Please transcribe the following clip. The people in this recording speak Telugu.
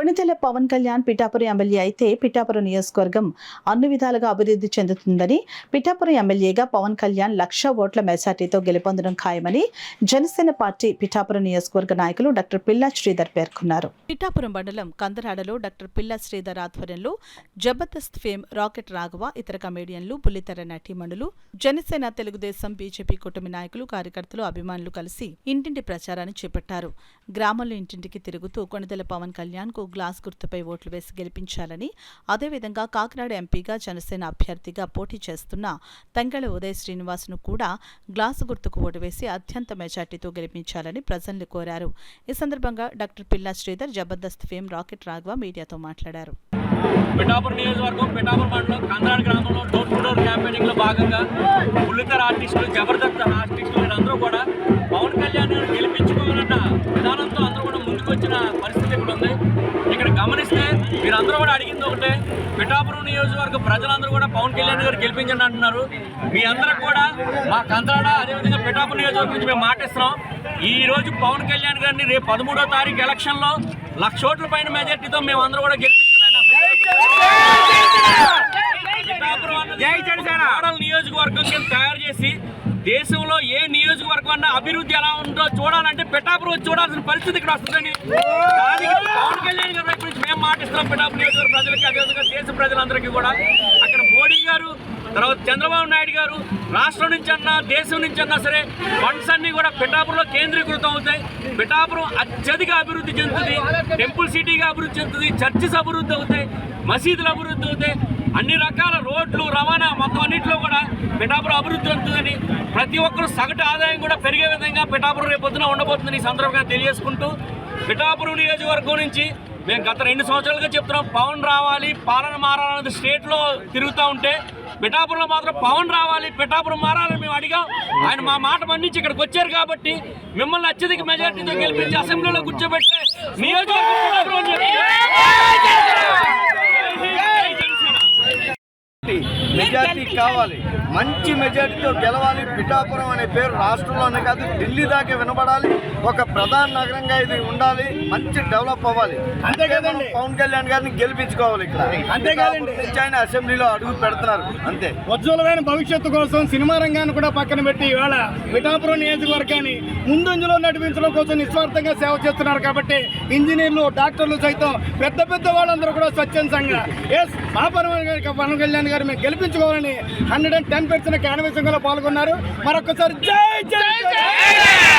కొణిదెల పవన్ కళ్యాణ్ పిఠాపురం ఎమ్మెల్యే అయితే పిఠాపురం నియోజకవర్గం అన్ని విధాలుగా అభివృద్ధి చెందుతుందని, పిఠాపురం ఎమ్మెల్యేగా పవన్ కళ్యాణ్ 1,00,000 ఓట్ల మెజార్టీతో గెలుపొందడం ఖాయమని జనసేన పార్టీ పిఠాపురం నియోజకవర్గ నాయకులు డాక్టర్ పిల్లా శ్రీధర్ పేర్కొన్నారు. పిఠాపురం మండలం కందరాడలో డాక్టర్ పిల్లా శ్రీధర్ ఆధ్వర్యంలో జబర్దస్త్ ఫేమ్ రాకెట్ రాఘవ, ఇతర కమేడియన్లు, బుల్లితెర నటీమణులు, జనసేన, తెలుగుదేశం, బీజేపీ కూటమి నాయకులు, కార్యకర్తలు, అభిమానులు కలిసి ఇంటింటి ప్రచారాన్ని చేపట్టారు. గ్రామంలో ఇంటింటికి తిరుగుతూ కొణిదెల పవన్ కళ్యాణ్ కు గ్లాస్ గుర్తుపై ఓట్లు వేసి గెలిపించాలని, అదేవిధంగా కాకినాడ ఎంపీగా జనసేన అభ్యర్థిగా పోటీ చేస్తున్న తంగెళ ఉదయ్ శ్రీనివాస్ను కూడా గ్లాసు గుర్తుకు ఓటు వేసి అత్యంత మెజార్టీతో గెలిపించాలని ప్రజల్ని కోరారు. ఈ సందర్భంగా డాక్టర్ పిల్లా శ్రీధర్ జబర్దస్త్ ఫేమ్ రాకెట్ రాఘవ మీడియాతో మాట్లాడారు. పిఠాపురం నియోజకవర్గం పిఠాపురం మండలం కందరాడ గ్రామంలో డోర్ టు డోర్ క్యాంపెయినింగ్ లో భాగంగా బుల్లితెర ఆర్టిస్టులు, జబర్దస్త్ ఆర్టిస్టులు వీరందరూ కూడా పవన్ కళ్యాణ్ గెలిపించుకోవాలన్న విధానంతో అందరూ కూడా ముందుకు వచ్చిన పరిస్థితి ఇక్కడ ఉంది. ఇక్కడ గమనిస్తే మీరందరూ కూడా అడిగింది ఒకటే, పిఠాపురం నియోజకవర్గ ప్రజలందరూ కూడా పవన్ కళ్యాణ్ గారు గెలిపించండి అంటున్నారు. మీ అందరూ కూడా మా కందరాడ అదేవిధంగా పిఠాపురం నియోజకవర్గం నుంచి మేము మాటిస్తున్నాం. ఈ రోజు పవన్ కళ్యాణ్ గారిని రేపు 13వ తారీఖు ఎలక్షన్ లో 1,00,000 ఓట్ల పైన మెజార్టీతో మేము అందరూ కూడా గెలిపించుకున్నాం. మోడల్ నియోజకవర్గం కింద తయారు చేసి దేశంలో ఏ నియోజకవర్గం అన్నా అభివృద్ధి ఎలా ఉందో చూడాలంటే పిఠాపురం వచ్చి చూడాల్సిన పరిస్థితి ఇక్కడ వస్తుందని దానికి పవన్ కళ్యాణ్ గారి వైపు నుంచి మేము మాటిస్తున్నాం. పిఠాపురం నియోజకవర్గ ప్రజలకి, అదేవిధంగా దేశ ప్రజలందరికీ కూడా అక్కడ మోడీ గారు, తర్వాత చంద్రబాబు నాయుడు గారు రాష్ట్రం నుంచి అన్నా దేశం నుంచి అన్నా సరే ఫండ్స్ అన్ని కూడా పిఠాపురంలో కేంద్రీకృతం అవుతాయి. పిఠాపురం అత్యధిక అభివృద్ధి చెందుతుంది, టెంపుల్ సిటీగా అభివృద్ధి చెందుతుంది, చర్చెస్ అభివృద్ధి అవుతాయి, మసీదులు అభివృద్ధి అవుతాయి, అన్ని రకాల రోడ్లు, రవాణా మొత్తం అన్నింటిలో కూడా పిఠాపురం అభివృద్ధి అవుతుందని, ప్రతి ఒక్కరు సగటు ఆదాయం కూడా పెరిగే విధంగా పిఠాపురం రేపొద్దున ఉండబోతుందని ఈ సందర్భంగా తెలియజేసుకుంటూ, పిఠాపురం నియోజకవర్గం నుంచి మేము గత 2 సంవత్సరాలుగా చెప్తున్నాం పవన్ రావాలి, పాలన మారాలన్నది స్టేట్లో తిరుగుతూ ఉంటే పిఠాపురంలో మాత్రం పవన్ రావాలి, పిఠాపురం మారాలని మేము అడిగాం. ఆయన మా మాట మన్నించి ఇక్కడికి వచ్చారు కాబట్టి మిమ్మల్ని అత్యధిక మెజార్టీతో గెలిపించి అసెంబ్లీలో కూర్చోబెట్టే నియోజకవర్గం మెజార్టీ కావాలి, మంచి మెజార్టీతో గెలవాలి. పిఠాపురం అనే పేరు రాష్ట్రంలోనే కాదు ఢిల్లీ దాకా వినబడాలి. ఒక ప్రధాన నగరంగా ఇది ఉండాలి, మంచి డెవలప్ అవ్వాలి. అంతేకాదండి పవన్ కళ్యాణ్ గారిని గెలిపించుకోవాలి. ఇక్కడ అంతేకాదండి ఆయన అసెంబ్లీలో అడుగు పెడుతున్నారు. అంతే ఉజ్వలమైన భవిష్యత్తు కోసం సినిమా రంగాన్ని కూడా పక్కన పెట్టి ఇవాళ పిఠాపురం నియోజకవర్గాన్ని ముందంజలో నడిపించడం కోసం నిస్వార్థంగా సేవ చేస్తున్నారు. కాబట్టి ఇంజనీర్లు, డాక్టర్లు సైతం పెద్ద పెద్ద వాళ్ళందరూ కూడా స్వచ్ఛందంగా పవన్ కళ్యాణ్ గారు మేము గెలిపించుకోవాలని 110% క్యాన్వాసింగ్లో పాల్గొన్నారు. మరొకసారి జై జై జై.